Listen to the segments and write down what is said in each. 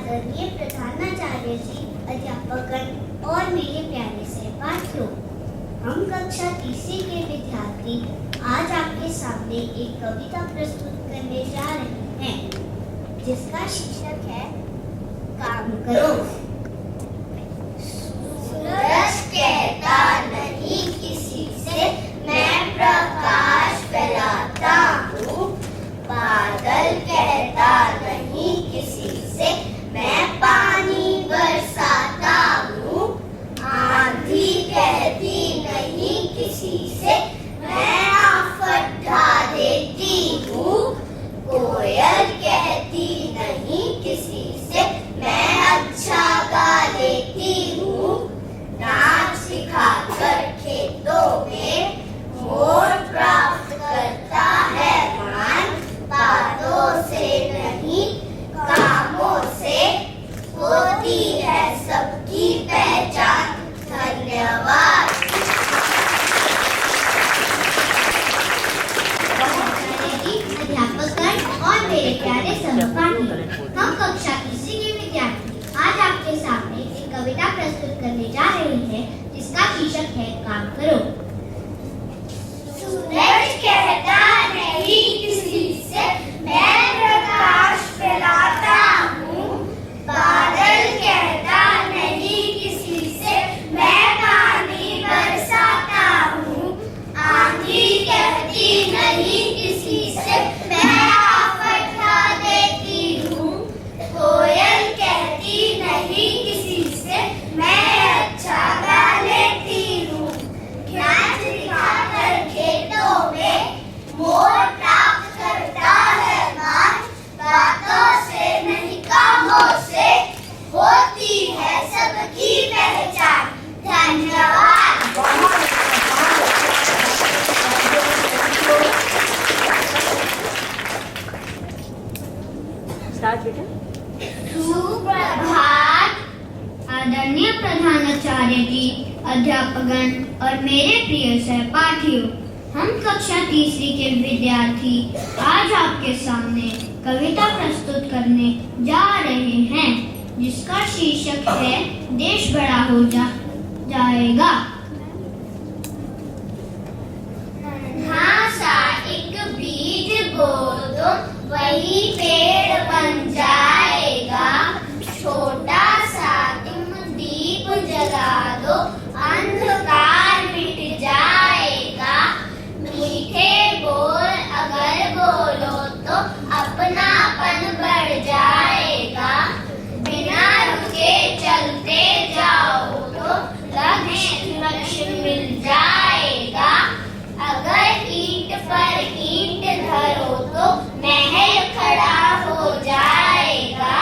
आदरणीय प्रधानाचार्य जी, अध्यापकगण और मेरे प्यारे सहपाठियों, हम कक्षा तीसरी के विद्यार्थी आज आपके सामने एक कविता प्रस्तुत करने जा रहे हैं जिसका शीर्षक है काम करो। सूरज कहता नहीं किसी से मैं प्रकाश फैलाता हूँ, बादल कहता नहीं किसी से मैं पानी बरसाता हूँ, आंधी कहती नहीं किसी से मैं आफत ढा देती हूँ, कोयल कहती नहीं किसी से मैं अच्छा गा लेती हूँ, नाच सिखाकर खेतों में मोर प्राप्त करता है मान, बातों से नहीं कामों से होती है सबकी पहचान। धन्यवाद। अध्यापकगण और मेरे प्यारे सहपाठी, हम कक्षा तीसरी के विद्यार्थी आज आपके सामने एक कविता प्रस्तुत करने जा रहे हैं जिसका शीर्षक है काम करो। सूरज कहता नहीं किसी से मैं प्रकाश फैलाता हूँ, बादल कहता नहीं किसी से मैं पानी बरसाता हूँ, आंधी कहती नहीं किसी से मैं आफत ढा देती हूँ, कोयल कहती नहीं किसी से मैं अच्छा गा लेती हूँ, नाच दिखाकर खेतों में मोर प्राप्त करता है मान, बातों से नहीं कामों से होती है सबकी पहचान। धन्यवाद। सुप्रभात। आदरणीय प्रधानाचार्य जी, अध्यापकगण और मेरे प्रिय सहपाठियों, हम कक्षा तीसरी के विद्यार्थी आज आपके सामने कविता प्रस्तुत करने जा रहे हैं जिसका शीर्षक है देश बड़ा हो जाएगा। नन्हा सा एक बीज बो दो वही पेड़ बन जाएगा, छोटा सा तुम दीप जला दो अंधकार मिट जाएगा, मीठे बोल अगर बोलो तो अपनापन बढ़ जाएगा, बिना रुके चलते जाओ तो लक्ष्य मिल जाएगा, अगर ईंट पर ईंट धरो तो महल खड़ा हो जाएगा,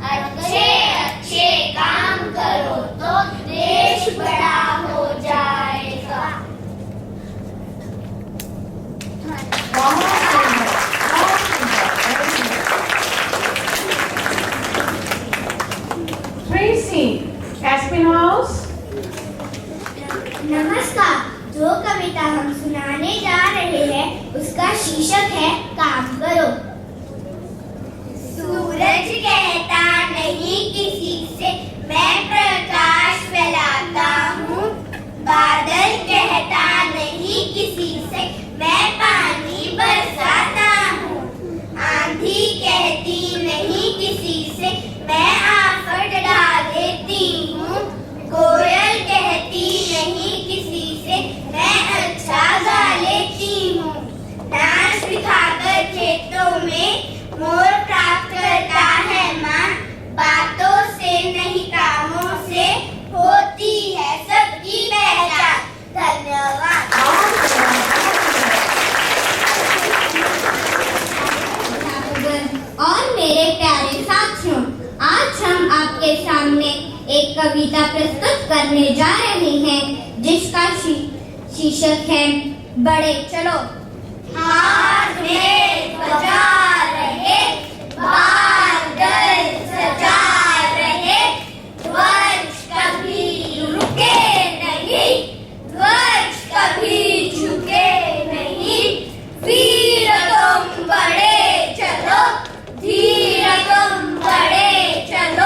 अच्छे अच्छे काम करो तो देश बड़ा हो जाएगा। Tracy Espinouse। नमस्कार, जो कविता हम सुनाने जा रहे हैं उसका शीर्षक है काम करो। सूरज कहता नहीं किसी से मैं प्रकाश फैलाता हूँ, बादल कहता नहीं किसी से मैं पानी बरसाता हूँ, आंधी कहती नहीं किसी से मैं आफत ढा देती हूँ, कोयल कहती नहीं किसी से मैं अच्छा गा लेती हूँ, नाच दिखाकर खेतों में मोर प्राप्त करता है मान, बातों से नहीं कामों से होती है सबकी पहचान। धन्यवाद। और मेरे प्यारे साथियों, आज हम आपके सामने एक कविता प्रस्तुत करने जा रहे हैं जिसका शीर्षक है बड़े चलो। हाथ में बजा रहे बादल सजा रहे, ध्वज कभी रुके नहीं, ध्वज कभी झुके नहीं, वीर तुम बड़े चलो, धीर तुम बड़े चलो।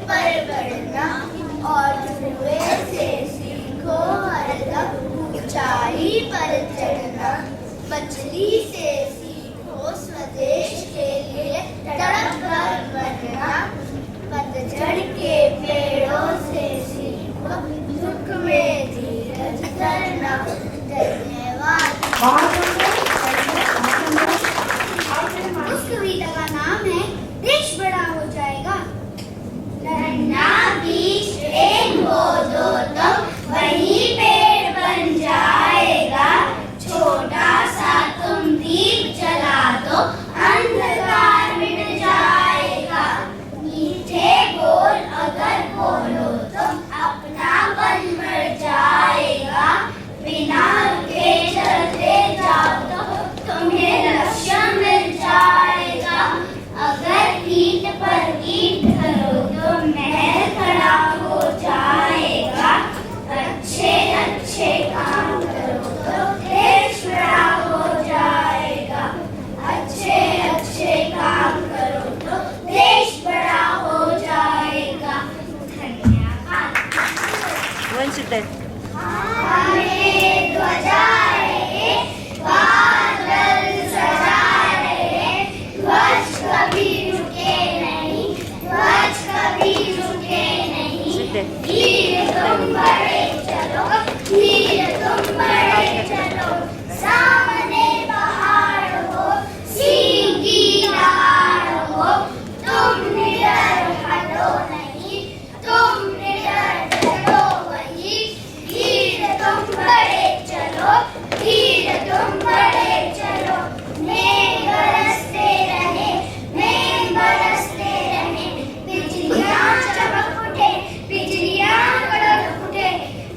पर बढ़ना और धुएं से सीखो हरदम ऊंचाई पर चढ़ना। मछली से सीखो स्वदेश के लिए तड़प कर मरना। पतझड़ के पेड़ों से सीखो दुख में धीरज धरना। धन्यवाद। उस कविता का नाम है देश बड़ा हो जाएगा। नन्हा बीज एक बो दो तो वही पेड़ बन जाएगा। छोटा सा तुम दीप जला दो अंधकार मिट जाएगा। मीठे बोल अगर बोलो तो अपनापन मर जाएगा। बिना रुके चलते जाओ तो तुम्हें लक्ष्य मिल जाएगा। अगर ईंट पर ईंट धरो तो महल खड़ा हो जाएगा। अच्छे अच्छे काम करो तो देश बड़ा हो जाएगा। अच्छे अच्छे काम करो तो देश बड़ा हो जाएगा। धन्यवाद। हमें ध्वजा रहे बादल सजा रहे। ध्वज कभी रुके नहीं, ध्वज कभी रुके नहीं। वीर तुम बड़े चलो, वीर तुम बड़े चलो। सामने पहाड़ हो, सीधी दहाड़ हो। तुम निडर हटो नहीं, तुम निडर चलो वही। वीर तुम बड़े चलो, वीर तुम बड़े चलो। मेघ बरसते रहे, मेघ बरसते रहे। बिजलियां चमक उठे, बिजलियां कड़क उठे।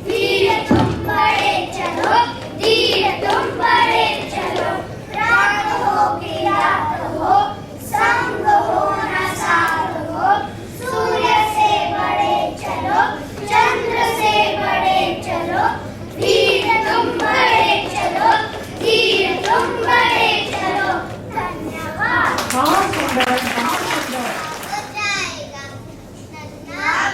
वीर तुम बड़े चलो, वीर तुम बड़े चलो। रात हो कि रात हो, संग हो न साथ हो। सूर्य से बड़े चलो, चंद्र से बड़े चलो। वीर तुम बड़े चलो, वीर तुम बड़े चलो। धन्यवाद।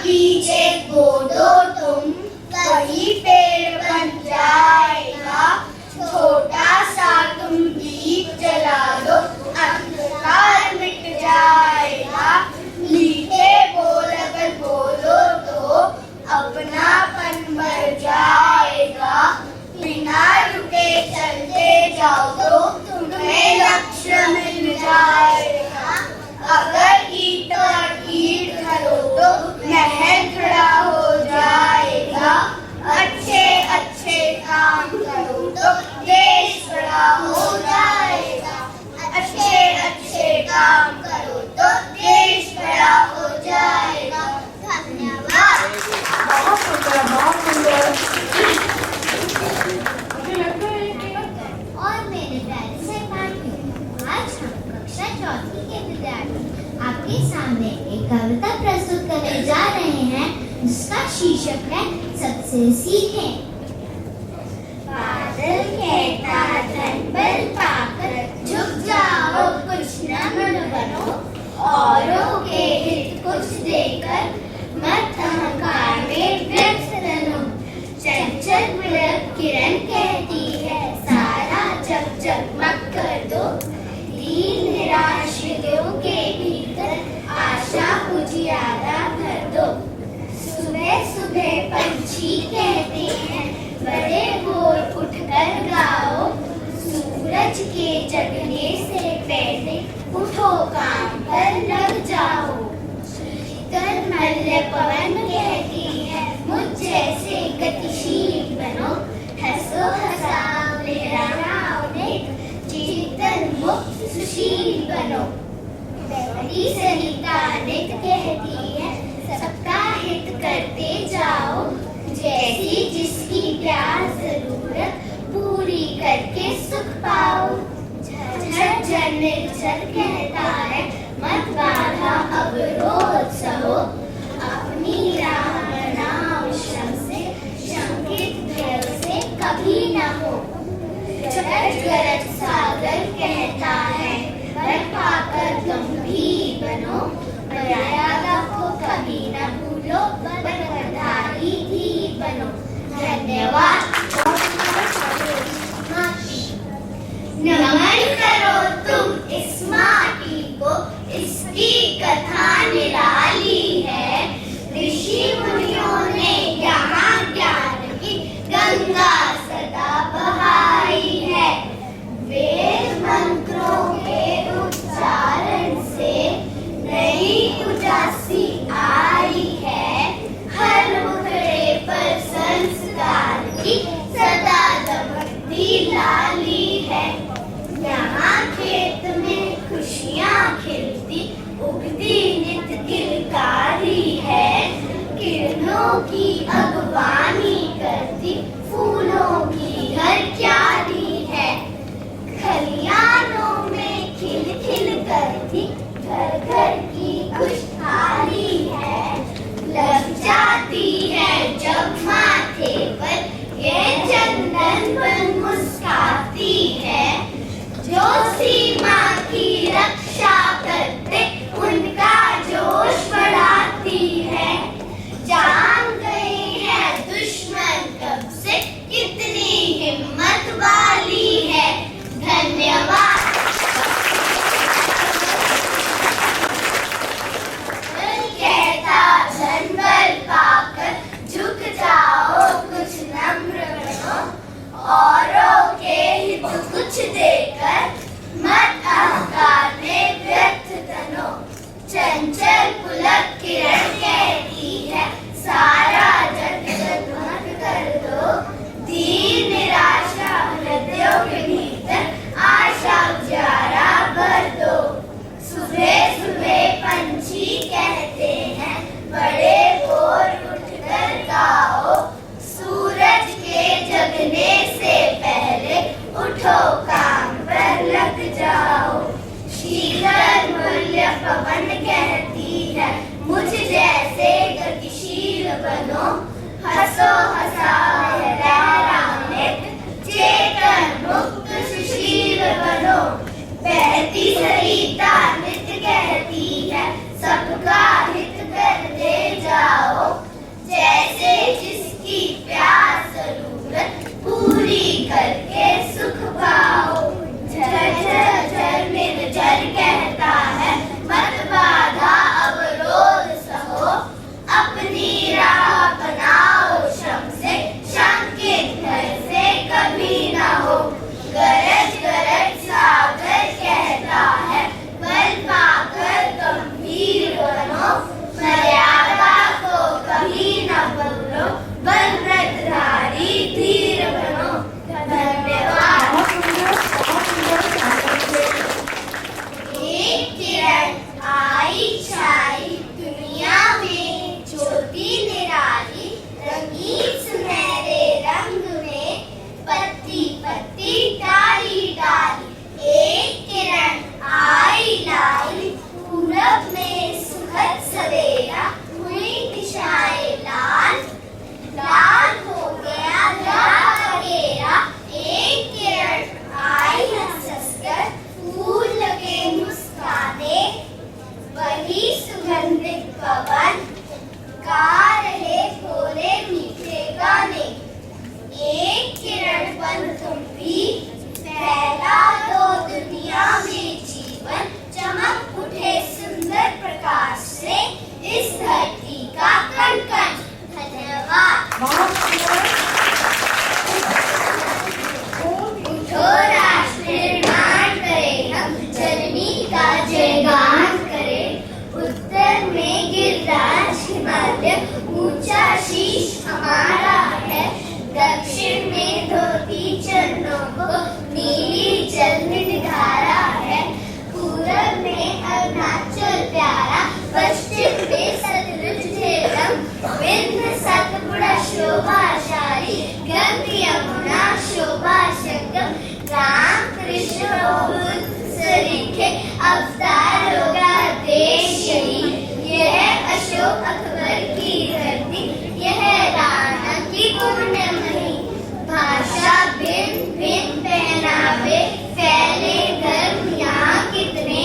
पीछे को दो तुम वही पेड़ बन जाएगा। छोटा सा तुम दीप जला दो अंधकार मिट जाएगा। मीठे बोल अगर बोलो तो अपनापन बढ़ जाएगा। बिना रुके चलते जाओ तो तुम्हें लक्ष्य मिल जाएगा। अगर ईंट पर ईंट धरो तो महल खड़ा हो जाएगा। अच्छे अच्छे काम करो तो देश बड़ा हो जाएगा। अच्छे अच्छे काम करो तो देश बड़ा हो जाएगा। धन्यवाद। बहुत सुंदर, बहुत सुंदर। मुझे लगता है कि और मेरे प्यारे सहपाठियों, आज हम कक्षा चौथी के विद्यार्थी आपके सामने एक कविता प्रस्तुत करने जा रहे हैं जिसका शीर्षक है सबसे सीखें। बादल कहता धन बल पाकर झुक जाओ कुछ न बनो। औरों के हित कुछ देकर मत अहंकार में व्यस्त रहो। चंचल पुलक किरण कहती है सारा जग जगमग कर दो। दीन निराश हृदयों के भीतर आशा उजियारा भर दो। सुबह सुबह पंछी कहते हैं बड़े भोर उठकर गाओ। सूरज के जगने से पहले उठो काम पर लग जाओ। शीतल मल्ल पवन कहती है मुझ जैसे गतिशील बनो। हंसो हंसाओ लहराओ चेतन मुक्त सुशील बनो। बेटी सरिता नित कहती है सबका हित करते जाओ। जैसी जिसकी प्यास जरूरत पूरी करके सुख पाओ। झज्झर निर्झर कहता है मत बाधा अवरोध सहो। अपनी राह बनाओ श्रम से, शंकित भय से कभी न हो। गरज गरज सागर कहता है बल पाकर गंभीर बनो। मर्यादा को कभी न धन्यवाद। नमन करो तुम इस माटी को, इसकी कथा निराली है। ऋषि मुनियों ने यहाँ ज्ञान की गंगा सदा बहाई है। वेद मंत्रों के उच्चारण से नई उदासी आई है। हर मुखड़े पर संस्कार की सदा दमकती लाली है। यहाँ खेत में खुशियाँ खिलती, उगती नित किलकारी है। किरणों की अगवानी करती, फूलों की हर क्यारी है। खलियानों में खिल खिल करती, घर घर की खुशहाली है। लग जाती है जब माथे पर ये चंदन बन मुस्काती है। जो सीमा की रक्षा करते उनका जोश बढ़ाती है। जान गए हैं दुश्मन कब से कितनी हिम्मत वाली है। धन्यवाद। कहता धन बल पाकर झुक जाओ, कुछ नम्र बनो, औरों के हित कुछ देकर मत अहंकार में व्यर्थ तनो। चंचल पुलक किरण कहती है, सारा जग जगमग कर दो। दीन निराशा हृदयों के भीतर आशा उजाला भर दो। सुबह सुबह पंछी कहते हैं, बड़े भोर उठकर गाओ। सूरज के जगने से पहले उठो, काम पर लग जाओ। शीतल मूल्य पवन कहती है, मुझ जैसे गतिशील बनो। हंसो हंसाए लहराए, चेतन मुक्त सुशील बनो। बहती सरिता नित्य कहती है, सबका हित करते जाओ। जैसे जिसकी प्यास जरूरत पूरी करके सुख पाओ। झर झर निर्जर कहता है, मत बाधा अवरोध सहो। अपनी राह बनाओ श्रम से, शंकित घर से कभी न हो। गरज गरज सागर कहता है, बल पाकर गंभीर बनो। मर्यादा को कभी न बदलो, बल व्रतधारी धीर बनो। धन्यवाद। एक किरण आई छाई दुनिया में, ज्योति निराली रंगीन सुनहरे रंग में। पत्ती पत्ती डाली डाली, एक किरण आई लाई। पूरब में सुखद सवेरा, हुई दिशाएं लाल। लाल हो गया रात वगेरा, एक किरण आई हंसकर। फूल लगे मुस्काने, वही सुगंधित पवन गा रहे भोले मीठे गाने। एक किरण बन तुम भी, फैला दो दुनिया में जीवन। चमक उठे सुंदर प्रकाश से, इस धरती का कण कण। धन्यवाद। उठो राष्ट्र निर्माण करें हम, जननी का जयगान करें। उत्तर में गिरिराज हिमालय, ऊंचा शीश हमारा है। दक्षिण में धोती चरणों को नीली जल निधारा है। पूरब में अरुणाचल प्यारा, पश्चिम में सतलुज झेलम। विंध्य सतपुड़ा शोभाशाली, गंगा यमुना शोभा संगम। राम कृष्ण बुद्ध सरीखे, अवतारों का देश यही। यह अशोक अकबर की धरती, यह राणा की पुण्यमयी। भाषा भिन्न भिन्न, पहनावे फैले, धर्म यहाँ कितने।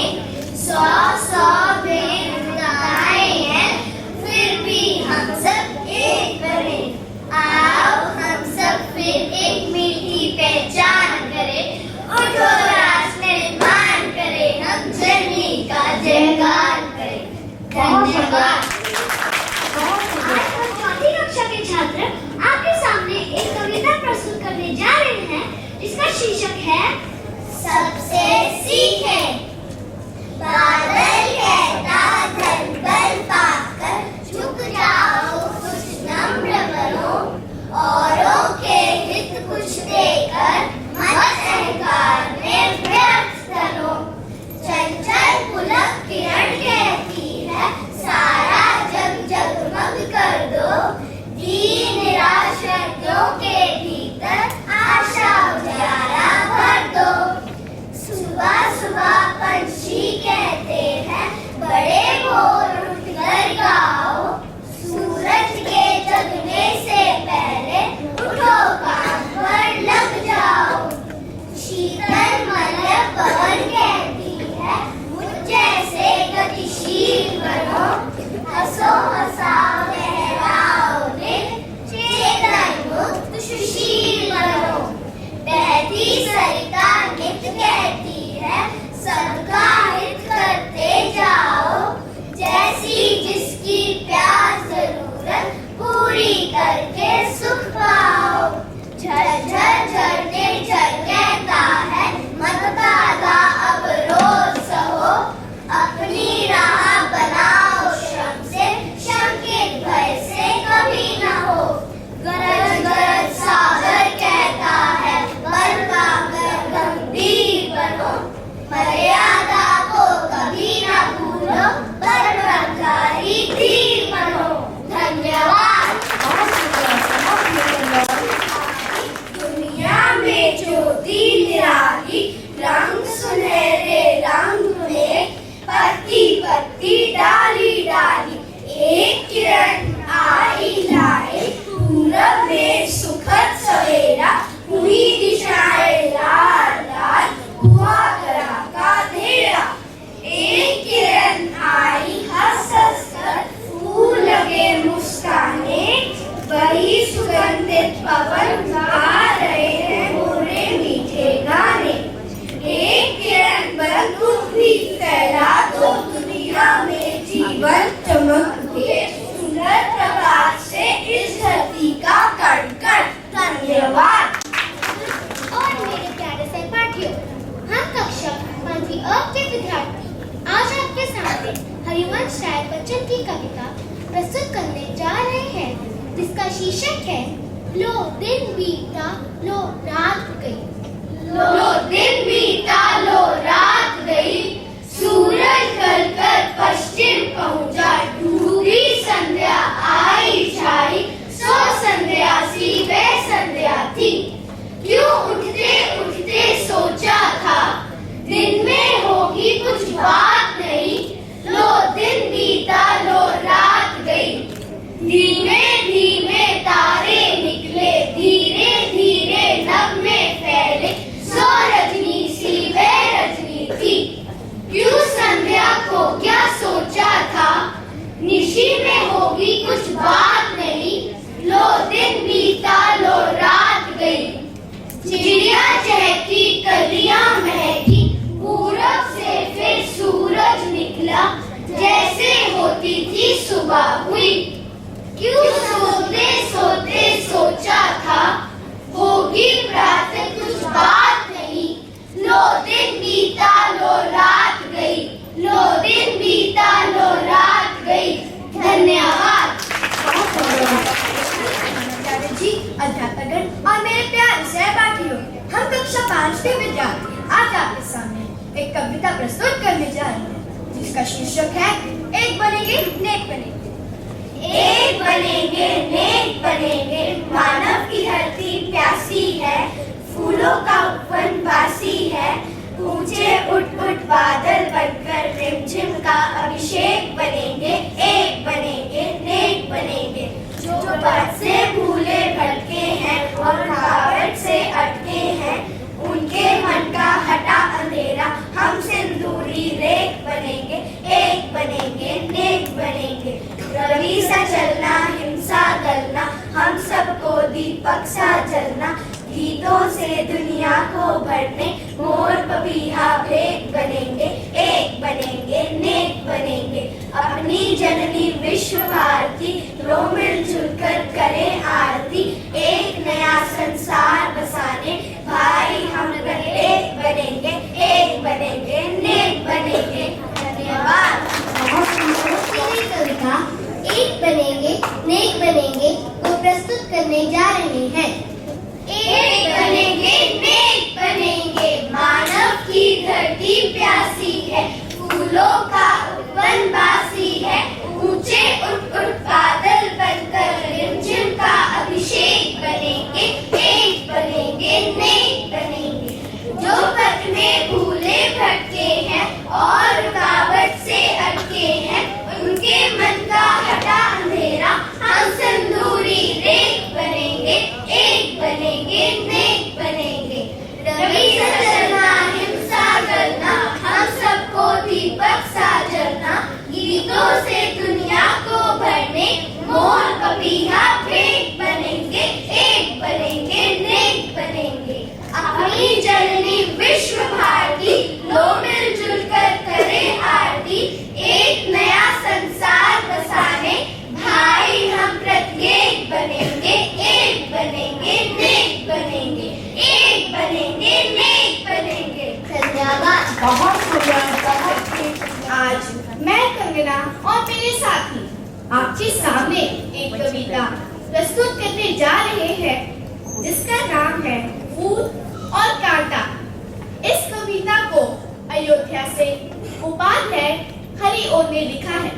100 भिन्नताएं हैं, फिर भी हम सब एक बने। आओ हम सब पक्षी कहते हैं बड़े भोर उठकर गाओ, सूरज के जगने से पहले उठो काम पर लग जाओ। शीतल मलय पवन कहती है मुझ जैसे गतिशील बनो, हंसो हंसाओ लहराओ दिल, चेतन मुक्त सुशील बनो। बहती सरिता नित्य कहती है सबका हित करते जाओ, जैसी जिसकी प्यास जरूरत पूरी करके सुख पाओ। झरझर झरने झर कहता है मत दादा अब रोज सहो, अपनी राह बनाओ श्रम से, शंकित भय से कभी न हो। गरज गरज सागर कहता है बल पाकर गंभीर बनो, मर्यादा को कभी न भूलो, परवरकारी धीर बनो। धन्यवाद। दुनिया में ज्योति निराली, रंग सुनहरे रंग में, पत्ती पत्ती डाली डाली, एक किरण आई लाए, पूरब में सुखद सवेरा, हुई दिशाएं लाल लाल, हुआ ग्रह का अंधेरा। एक किरण आई हंस हंस कर, फूल लगे मुस्काने, वही सुगंधित पवन गा रहे हैं मोरे मीठे गाने। एक किरण बरखुद भी फैला दो दुनिया में जीवन चमक के, सुंदर प्रकाश से इस धरती का कण कण। धन्यवाद। और मेरे प्यारे सहपाठियों, हम कक्षा 5वीं अ के विद्यार्थी आज आपके सामने हरिवंश राय बच्चन की कविता प्रस्तुत करने जा रहे हैं, जिसका शीर्षक है लो दिन बीता लो रात गई। लो दिन बीता लो रात गई, सूरज ढलकर पश्चिम पहुंचा, डूबी संध्या आई छाई, सो संध्या सी वे संध्या थी। क्यों उठते उठते सोचा था दिन में होगी कुछ बात नहीं, लो दिन बीता लो रात गई। धीमे धीमे तारे निकले, धीरे धीरे नभ में फैले, सो रजनी सी वे रजनी थी। क्यों संध्या को क्या सोचा था निशी में होगी कुछ बात नहीं, लो दिन बीता लो रात गई। चिड़िया चहकी कलियां महकी, पूरब से फिर सूरज निकला, जैसे होती थी सुबह हुई। क्यों सोते सोते सोचा था होगी प्रातः कुछ बात नहीं, लो दिन बीता लो रात गई, लो दिन बीता लो रात गई। धन्यवाद। जी, अध्यापकगण और मेरे प्यारे सहपाठियों, हम कक्षा 5 के विद्यार्थी आज आपके सामने एक कविता प्रस्तुत करने जा रहे हैं, जिसका शीर्षक है एक बनेंगे नेक बनेंगे। एक बनेंगे नेक बनेंगे, मानव की धरती प्यासी है, फूलों का वन बासी है, ऊंचे उठ उठ बादल बनकर रिमझिम का अभिषेक बनेंगे। एक बनेंगे नेक बनेंगे, जो बात से भूले भटके हैं और रुकावट से अटके हैं, उनके मन का हटा अंधेरा, हम सिंदूरी रेख बनेंगे। एक बनेंगे नेक बनेंगे, रवि सा चलना हिंसा गलना, हम सबको दीपक सा जलना, गीतों से दुनिया को भरने, मोर पपीहा भेद बनेंगे। एक बनेंगे नेक बनेंगे, अपनी जननी विश्व भारती, रो मिलजुल कर करें आरती, एक नया संसार बसाने, भाई हम एक बनेंगे। एक बनेंगे नेक बनेंगे। धन्यवाद। कविता एक बनेंगे नेक बनेंगे को प्रस्तुत करने जा रहे हैं। एक बनेंगे नेक बनेंगे, मानव की धरती प्यासी है, फूलों का वन बासी है, ऊंचे उठ उठ बादल बनकर रिमझिम का अभिषेक बनेंगे। एक बनेंगे नेक बनेंगे, जो पथ में बहुत बढ़िया, बहुत ही आज मैं कंगना और मेरे साथी आपके सामने एक कविता प्रस्तुत करने जा रहे हैं जिसका नाम है फूल और कांटा। इस कविता को अयोध्या से उपाध्याय हरिओं ने लिखा है।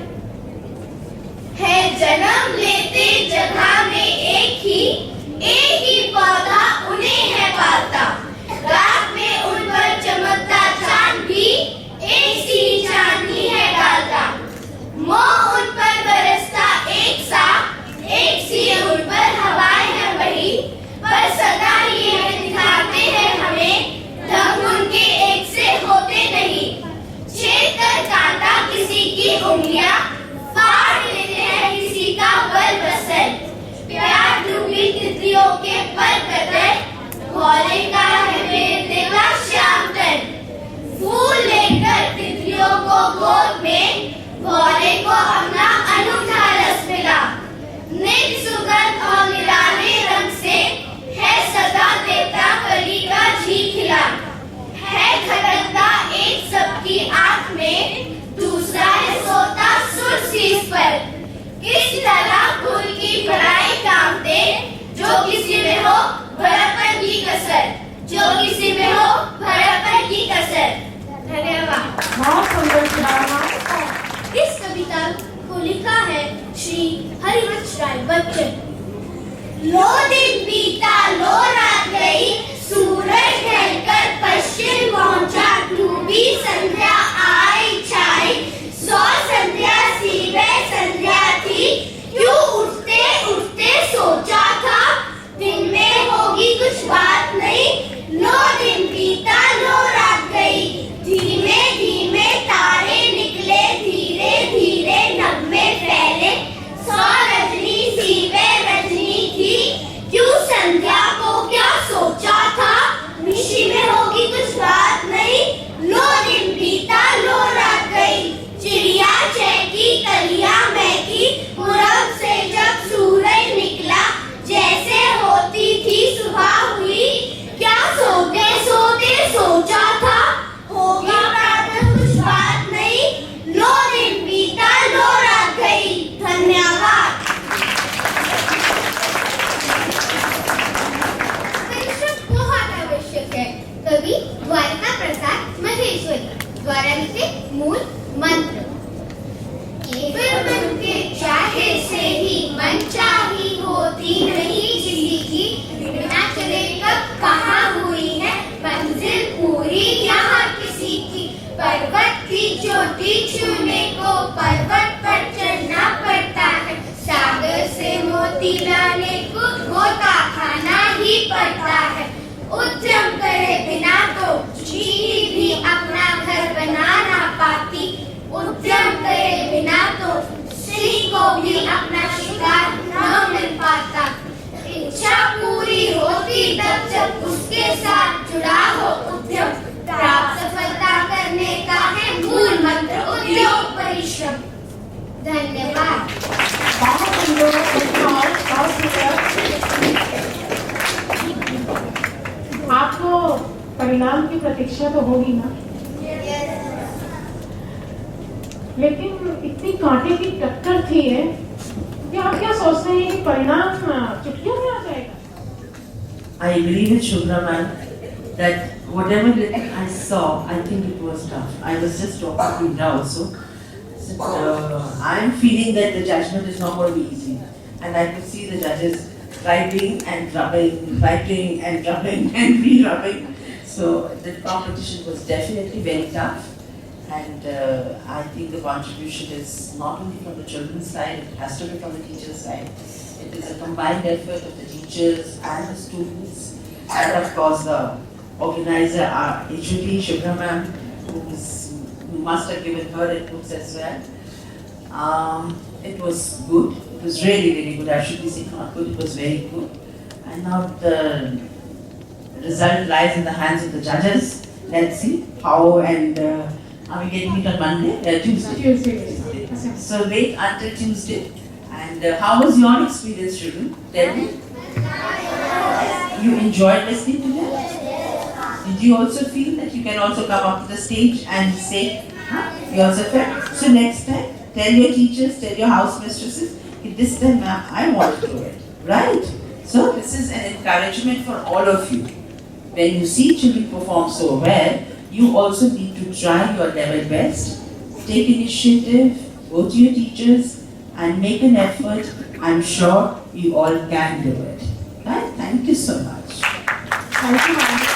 जन्म लेते जगह में एक ही पौधा उन्हें है पालता। रात में उन पर चमकता चांद भी एक सी चांदनी है डालता। मोह उन पर बरसता एक सी उन पर हवाएं हैं वही, पर सदा ये दिखाते हैं हमें ढंग उनके एक से होते नहीं। छेद कर कांटा किसी की उंगलियां, फाड़ लेते हैं किसी का बल बसर। प्यार डूबी तितलियों के पर कतर, भोले का है बेटे का श्याम तन। फूल लेकर तितलियों को गोद में, भोले को अपना अनूठा रस मिला। निज सुगंध और निराले रंग से है सदा देता कली का जी खिला। है खटकता एक सबकी आंख में, दूसरा है सोता सुर शीश पर। किस तरह फूल की भलाई काम दे, जो किसी में हो भड़कन की कसर, जो किसी में हो भड़कन की कसर। धन्यवाद। बहुत सुंदर सुनाया। इस कविता को लिखा है श्री हरिवंश राय बच्चन। लो दिन बीता लो रात गई, सूरज ढलकर पश्चिम पहुंचा। डूबी संध्या आई छाई, सौ संध्या सी वह संध्या थी। क्यों उठते उठते सोचा था, दिन में होगी कुछ बात नहीं। लो दिन बीता लो रात गई, धीमे धीमे तारे निकले, धीरे धीरे नगमे फैले। सौ रजनी सी वह रजनी थी, क्यों संध्या को क्या सोचा था, ऋषि में होगी कुछ बात नहीं। लो दिन बीता लो रात गई, चिड़िया चहकी कलियां महकी। पूरब से जब सूरज निकला, जैसे होती थी सुबह हुई। क्या सोते सोते सोचा था, होगी प्रातः कुछ बात नहीं। लो दिन बीता लो रात गई। धन्यवाद। परिश्रम बहुत आवश्यक है। कवि द्वारका प्रसाद महेश्वरी द्वारा लिखे मूल मंत्र। केवल मन के चाहे से ही मन चाही होती नहीं किसी की। बिना चले कब कहाँ हुई है मंजिल पूरी यहाँ किसी की। पर्वत की चोटी छूने को पर्वत पर चढ़ना पड़ता है। सागर से मोती लाने को गोता खाना ही पड़ता है। उद्यम करे बिना तो चींटी भी अपना घर बना ना पाती। उद्यम करे बिना तो सिंह को भी अपना शिकार न मिल पाता। इच्छा पूरी होती तब जब उसके साथ जुड़ा हो उद्यम। प्राप्त सफलता करने का है मूल मंत्र उद्योग परिश्रम। धन्यवाद। बहुत सुंदर, बहुत सुंदर। आपको परिणाम की प्रतीक्षा तो होगी ना, लेकिन इतनी कांटे की टक्कर थी है कि आप क्या सोचते हैं कि परिणाम चुटकियों में आ जाएगा? I agree with Shubhra ma'am that whatever little I saw, I think it was tough. I was just talking to Indra also. So, I'm feeling that the judgment is not going to be easy. And I could see the judges writing and rubbing and re-rubbing. So the competition was definitely very tough. And I think the contribution is not only from the children's side, it has to be from the teachers' side. It is a combined effort of the teachers and the students. And of course the organizer, our HOD, Shubhra ma'am, who must have given her inputs as well. It was good. It was really, really good. I should be saying not good, it was very good. And now the result lies in the hands of the judges. Let's see how and are we getting it on Monday? Tuesday. Tuesday. So wait until Tuesday. And how was your experience, children? Tell me. You enjoyed listening to them? Did you also feel that you can also come up to the stage and say, huh? You also felt? So next time, tell your teachers, tell your house mistresses, this time ma'am, I want to do it. Right? So this is an encouragement for all of you. When you see children perform so well, you also need to try your level best, take initiative, go to your teachers and make an effort. I'm sure you all can do it. Right? Thank you so much. Thank you, madam.